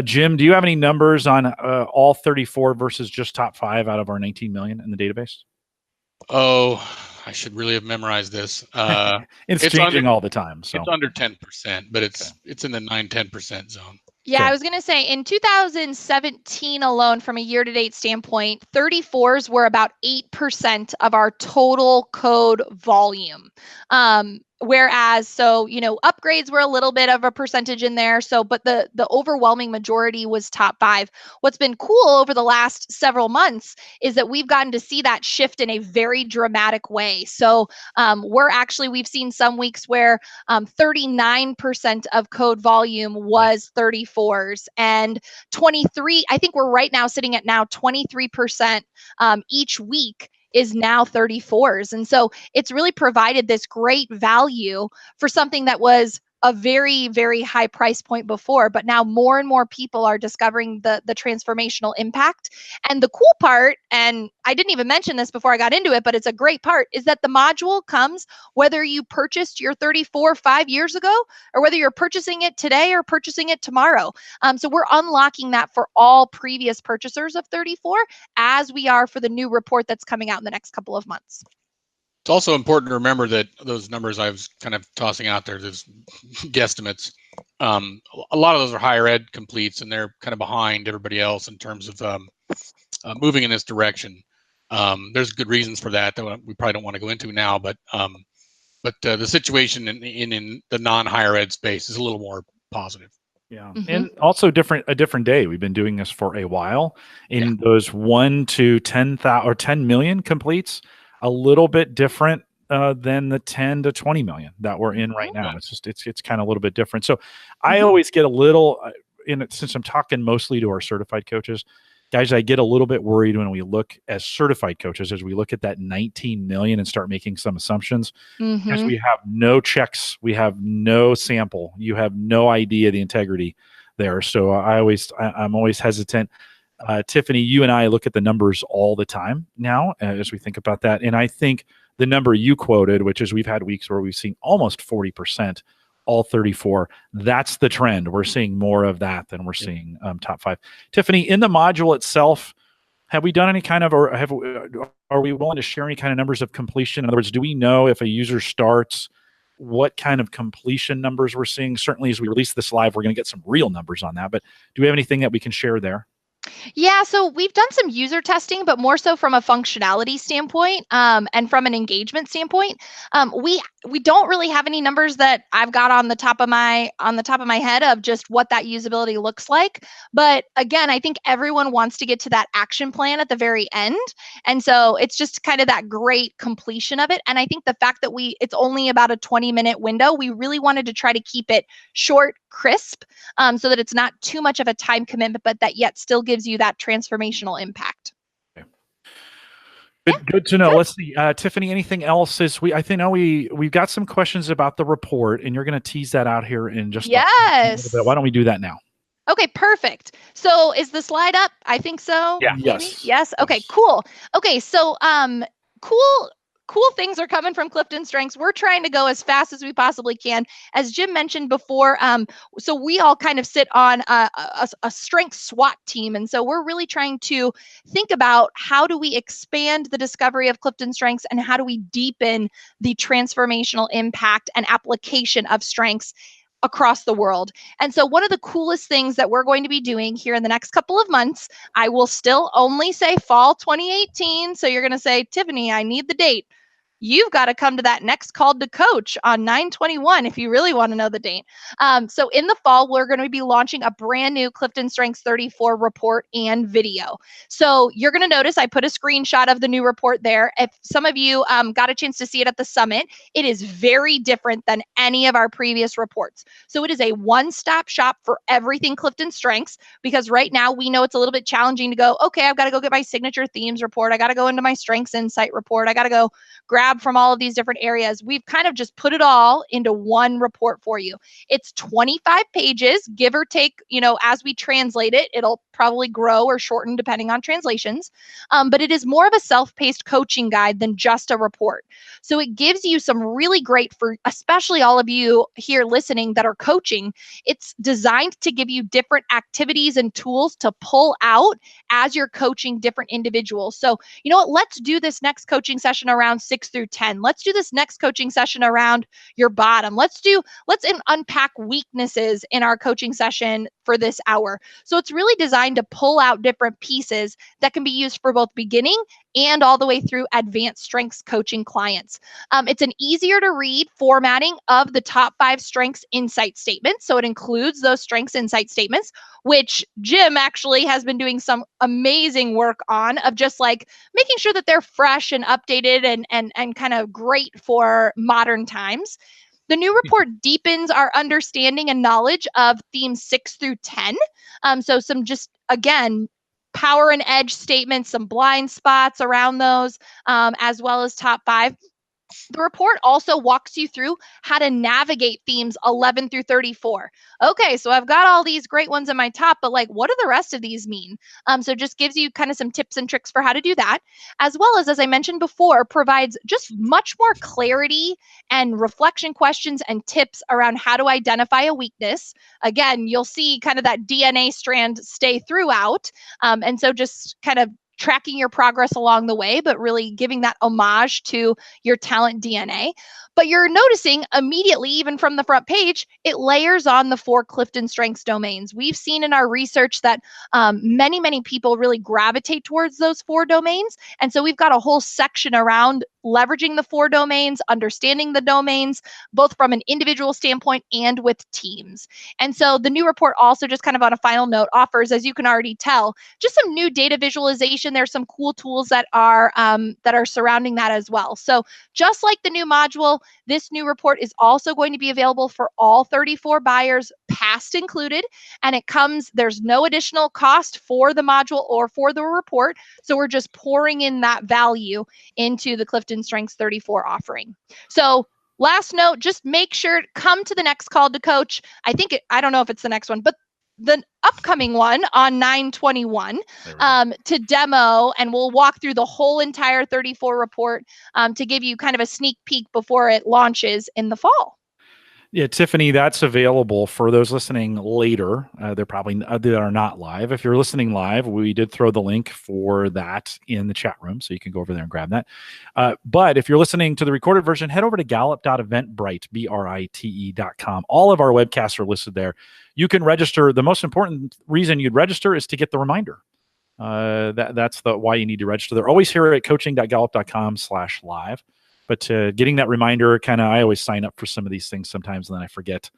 Jim, do you have any numbers on all 34 versus just top 5 out of our 19 million in the database? Oh, I should really have memorized this. It's changing all the time. So it's under 10%, but it's in the 9-10% zone. Yeah, Okay. I was going to say in 2017 alone, from a year-to-date standpoint, 34s were about 8% of our total code volume. Whereas, upgrades were a little bit of a percentage in there. But the overwhelming majority was top 5. What's been cool over the last several months is that we've gotten to see that shift in a very dramatic way. So we've seen some weeks where 39% of code volume was 34s, and 23, I think we're right now sitting at now 23% each week is now 34s. And so it's really provided this great value for something that was a very, very high price point before, but now more and more people are discovering the transformational impact. And the cool part, and I didn't even mention this before I got into it, but it's a great part, is that the module comes whether you purchased your 34 5 years ago, or whether you're purchasing it today or purchasing it tomorrow. So we're unlocking that for all previous purchasers of 34, as we are for the new report that's coming out in the next couple of months. It's also important to remember that those numbers I was kind of tossing out there, those guesstimates, a lot of those are higher ed completes, and they're kind of behind everybody else in terms of moving in this direction. There's good reasons for that we probably don't want to go into now, but the situation in the non-higher ed space is a little more positive. Yeah. And also a different day. We've been doing this for a while. In those 1 to 10,000 or 10 million completes, a little bit different than the 10 to 20 million that we're in right now. It's just it's kind of a little bit different. So I always get a little since I'm talking mostly to our certified coaches, guys, I get a little bit worried when we look as certified coaches, as we look at that 19 million and start making some assumptions, because we have no checks, we have no sample, you have no idea the integrity there. So I'm always hesitant. Tiffany, you and I look at the numbers all the time now as we think about that. And I think the number you quoted, which is we've had weeks where we've seen almost 40% all 34. That's the trend. We're seeing more of that than we're seeing top 5. Tiffany, in the module itself, have we done any kind of, are we willing to share any kind of numbers of completion? In other words, do we know if a user starts, what kind of completion numbers we're seeing? Certainly as we release this live, we're going to get some real numbers on that, but do we have anything that we can share there? Yeah, so we've done some user testing, but more so from a functionality standpoint, and from an engagement standpoint. We don't really have any numbers that I've got on the top of my head of just what that usability looks like. But again, I think everyone wants to get to that action plan at the very end, and so it's just kind of that great completion of it. And I think the fact that it's only about a 20-minute window, we really wanted to try to keep it short, crisp, so that it's not too much of a time commitment, but that yet still gives you that transformational impact. Okay. Good to know. Good. Let's see, Tiffany. Anything else? We've got some questions about the report, and you're going to tease that out here in just a little bit. Why don't we do that now? Okay, perfect. So is the slide up? I think so. Yeah. Maybe? Yes. Okay. Cool. Okay. So cool things are coming from CliftonStrengths. We're trying to go as fast as we possibly can. As Jim mentioned before, so we all kind of sit on a strength SWAT team. And so we're really trying to think about how do we expand the discovery of CliftonStrengths and how do we deepen the transformational impact and application of strengths across the world. And so one of the coolest things that we're going to be doing here in the next couple of months, I will still only say fall 2018. So you're going to say, Tiffany, I need the date. You've got to come to that next Called to Coach on 9/21 if you really want to know the date. So in the fall, we're going to be launching a brand new CliftonStrengths 34 report and video. So you're going to notice I put a screenshot of the new report there. If some of you got a chance to see it at the summit, it is very different than any of our previous reports. So it is a one-stop shop for everything CliftonStrengths, because right now we know it's a little bit challenging to go, okay, I've got to go get my signature themes report. I got to go into my strengths insight report. I got to go grab from all of these different areas. We've kind of just put it all into one report for you. It's 25 pages, give or take, as we translate it, it'll probably grow or shorten depending on translations. But it is more of a self-paced coaching guide than just a report. So it gives you some really great, for especially all of you here listening that are coaching, it's designed to give you different activities and tools to pull out as you're coaching different individuals. So, you know what, let's do this next coaching session around 6 through 10. Let's do this next coaching session around your bottom. Let's unpack weaknesses in our coaching session for this hour. So it's really designed to pull out different pieces that can be used for both beginning and all the way through advanced strengths coaching clients. It's an easier to read formatting of the top 5 strengths insight statements. So it includes those strengths insight statements, which Jim actually has been doing some amazing work on, of just like making sure that they're fresh and updated and kind of great for modern times. The new report deepens our understanding and knowledge of themes 6 through 10. So some just, again, power and edge statements, some blind spots around those, as well as top 5. The report also walks you through how to navigate themes 11 through 34. Okay, so I've got all these great ones in my top, but like, what do the rest of these mean? So it just gives you kind of some tips and tricks for how to do that, as well as I mentioned before, provides just much more clarity and reflection questions and tips around how to identify a weakness. Again, you'll see kind of that DNA strand stay throughout. And so just kind of tracking your progress along the way, but really giving that homage to your talent DNA. But you're noticing immediately, even from the front page, it layers on the 4 CliftonStrengths domains. We've seen in our research that many people really gravitate towards those 4 domains. And so we've got a whole section around leveraging the 4 domains, understanding the domains, both from an individual standpoint and with teams. And so the new report also, just kind of on a final note, offers, as you can already tell, just some new data visualization. There's some cool tools that are surrounding that as well. So just like the new module, this new report is also going to be available for all 34 buyers, past included, and there's no additional cost for the module or for the report. So we're just pouring in that value into the CliftonStrengths 34 offering. So last note, just make sure to come to the next Called to Coach. I don't know if it's the next one, but the upcoming one on 9/21 to demo, and we'll walk through the whole entire 34 report to give you kind of a sneak peek before it launches in the fall. Yeah, Tiffany, that's available for those listening later. They're probably they are not live. If you're listening live, we did throw the link for that in the chat room, so you can go over there and grab that. But if you're listening to the recorded version, head over to gallup.eventbrite, BRITE.com. All of our webcasts are listed there. You can register. The most important reason you'd register is to get the reminder. That's why you need to register. They're always here at coaching.gallup.com/live. But getting that reminder, I always sign up for some of these things sometimes, and then I forget.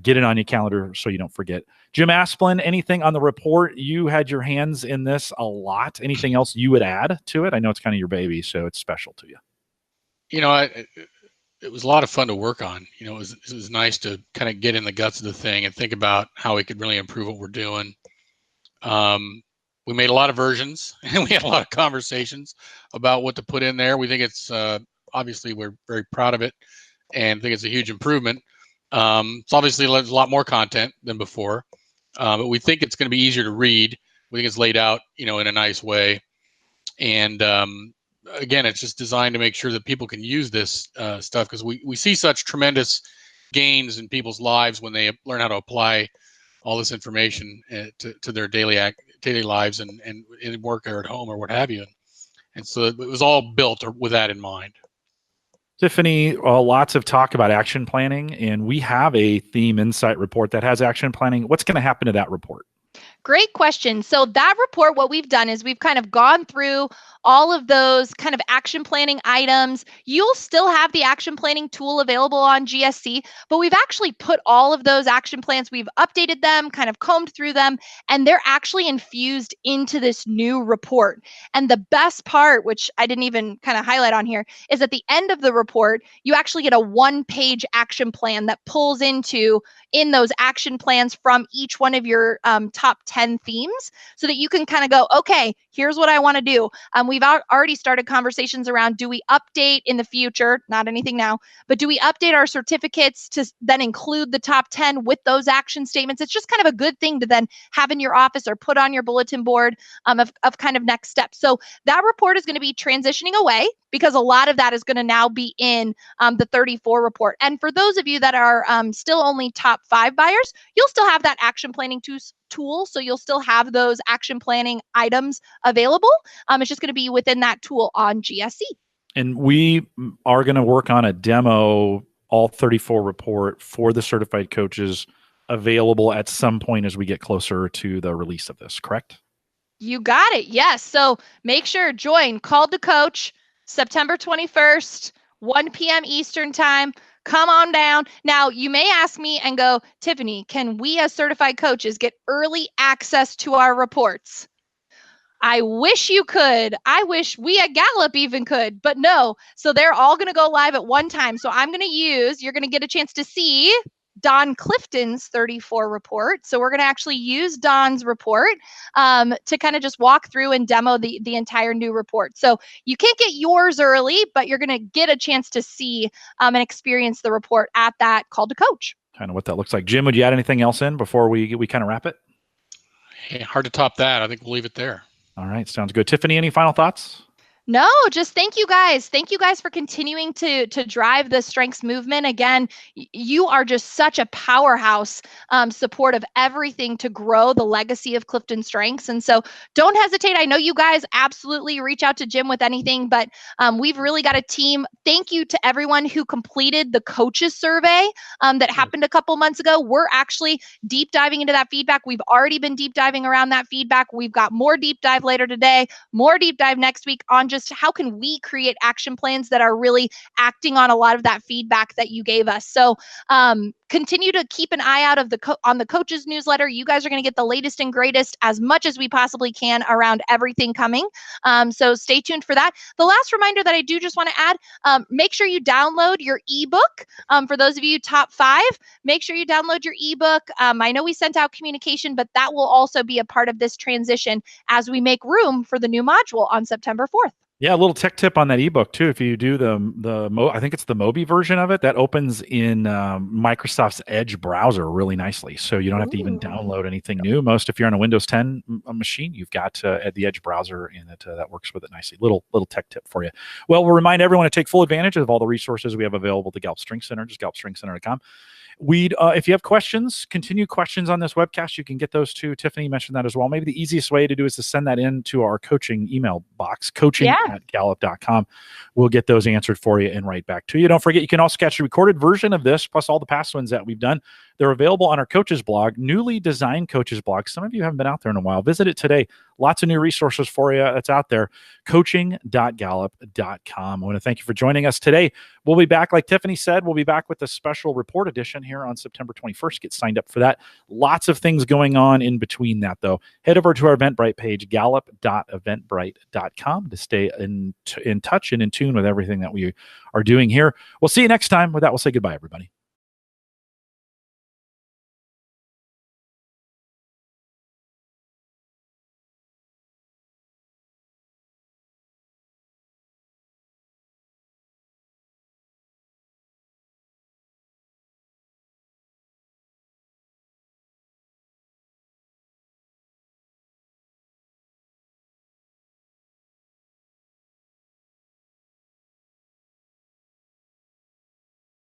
Get it on your calendar so you don't forget. Jim Asplund, anything on the report? You had your hands in this a lot. Anything else you would add to it? I know it's kind of your baby, so it's special to you. It was a lot of fun to work on. It was nice to kind of get in the guts of the thing and think about how we could really improve what we're doing. We made a lot of versions, and we had a lot of conversations about what to put in there. We think it's obviously we're very proud of it and think it's a huge improvement. It's obviously there's a lot more content than before, but we think it's going to be easier to read. We think it's laid out, in a nice way. And again, it's just designed to make sure that people can use this stuff, because we see such tremendous gains in people's lives when they learn how to apply all this information to their daily lives and in work or at home or what have you. And so it was all built with that in mind. Tiffany, lots of talk about action planning, and we have a theme insight report that has action planning. What's going to happen to that report? Great question. So that report, what we've done is we've kind of gone through all of those kind of action planning items. You'll still have the action planning tool available on GSC, but we've actually put all of those action plans, we've updated them, kind of combed through them, and they're actually infused into this new report. And the best part, which I didn't even kind of highlight on here, is at the end of the report, you actually get a one-page action plan that pulls in those action plans from each one of your top 10 themes, so that you can kind of go, okay, here's what I want to do. We've already started conversations around, do we update in the future, not anything now, but do we update our certificates to then include the top 10 with those action statements? It's just kind of a good thing to then have in your office or put on your bulletin board of kind of next steps. So that report is going to be transitioning away, because a lot of that is going to now be in the 34 report. And for those of you that are still only top 5 buyers, you'll still have that action planning tool. So you'll still have those action planning items available. It's just going to be within that tool on GSC. And we are going to work on a demo, all 34 report for the certified coaches, available at some point as we get closer to the release of this, correct? You got it. Yes. So make sure, join Called to Coach, September 21st, 1 p.m. Eastern time. Come on down. Now, you may ask me and go, Tiffany, can we as certified coaches get early access to our reports? I wish you could. I wish we at Gallup even could, but no. So they're all going to go live at one time. So you're going to get a chance to see Don Clifton's 34 report. So we're going to actually use Don's report to kind of just walk through and demo the entire new report. So you can't get yours early, but you're going to get a chance to see and experience the report at that Call to Coach. Kind of what that looks like. Jim, would you add anything else in before we kind of wrap it? Hey, hard to top that. I think we'll leave it there. All right, sounds good. Tiffany, any final thoughts? No, just thank you guys. Thank you guys for continuing to drive the strengths movement. Again, you are just such a powerhouse support of everything to grow the legacy of Clifton Strengths. And so don't hesitate. I know you guys absolutely reach out to Jim with anything, but we've really got a team. Thank you to everyone who completed the coaches survey that happened a couple months ago. We're actually deep diving into that feedback. We've already been deep diving around that feedback. We've got more deep dive later today, more deep dive next week on just how can we create action plans that are really acting on a lot of that feedback that you gave us. So continue to keep an eye out on the coaches newsletter. You guys are going to get the latest and greatest as much as we possibly can around everything coming. So stay tuned for that. The last reminder that I do just want to add, make sure you download your ebook. For those of you top 5, make sure you download your ebook. I know we sent out communication, but that will also be a part of this transition as we make room for the new module on September 4th. Yeah, a little tech tip on that ebook too. If you do I think it's the Mobi version of it, that opens in Microsoft's Edge browser really nicely. So you don't have to even download anything new. If you're on a Windows 10 machine, you've got the Edge browser in it that works with it nicely. Little tech tip for you. Well, we'll remind everyone to take full advantage of all the resources we have available at the Gallup Strength Center, just gallupstrengthcenter.com. If you have questions, continued questions on this webcast, you can get those to Tiffany. Mentioned that as well. Maybe the easiest way to do is to send that into our coaching email box, coaching@gallup.com. We'll get those answered for you and right back to you. Don't forget, you can also catch a recorded version of this, plus all the past ones that we've done. They're available on our coaches blog, newly designed coaches blog. Some of you haven't been out there in a while. Visit it today. Lots of new resources for you that's out there. Coaching.gallup.com. I want to thank you for joining us today. We'll be back, like Tiffany said, we'll be back with a special report edition here on September 21st. Get signed up for that. Lots of things going on in between that, though. Head over to our Eventbrite page, gallup.eventbrite.com, to stay in touch and in tune with everything that we are doing here. We'll see you next time. With that, we'll say goodbye, everybody.